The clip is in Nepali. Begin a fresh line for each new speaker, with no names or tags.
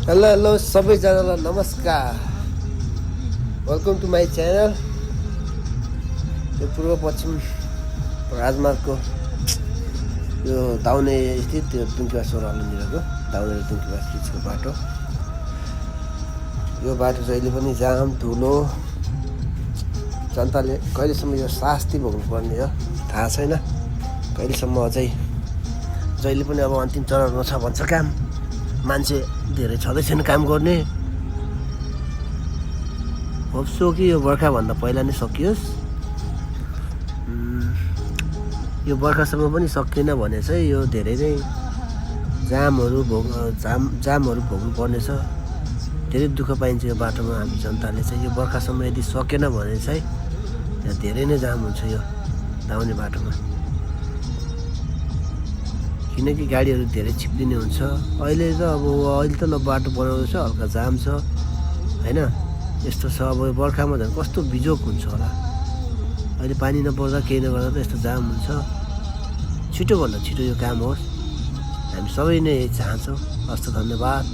हेलो सबैजनालाई नमस्कार। Welcome to my channel. यो पूर्व पश्चिम राजमार्गको यो दाउने स्थित त्यो दुङ्कीबास ओह्रालोनिरको दाउने र दुङ्कीबास बिचको बाटो। यो बाटो जहिले पनि जाम धुलो, जनताले कहिलेसम्म यो शास्ति भोग्नुपर्ने हो थाहा छैन। कहिलेसम्म अझै जहिले पनि अब अन्तिम चरणमा छ भन्छ काम। मान्छे धेरै छँदै छैन काम गर्ने। होप्सो कि यो बर्खाभन्दा पहिला नै सकियोस्। यो बर्खासम्म पनि सकिएन भने चाहिँ यो धेरै नै जामहरू भोग्नु पर्नेछ। धेरै दुःख पाइन्छ यो बाटोमा। हामी जनताले चाहिँ यो बर्खासम्म यदि सकेन भने चाहिँ यहाँ धेरै नै जाम हुन्छ यो दाउने बाटोमा, किनकि गाडीहरू धेरै छिप्लिने हुन्छ। अहिले त ल बाटो बनाउँदैछ, हल्का जाम छ होइन। यस्तो छ अब बर्खामा झन् कस्तो बिजोग हुन्छ होला। अहिले पानी नपर्दा केही नगर्दा त यस्तो जाम हुन्छ। छिटोभन्दा छिटो यो काम होस्, हामी सबै नै यही चाहन्छौँ। हस्त, धन्यवाद।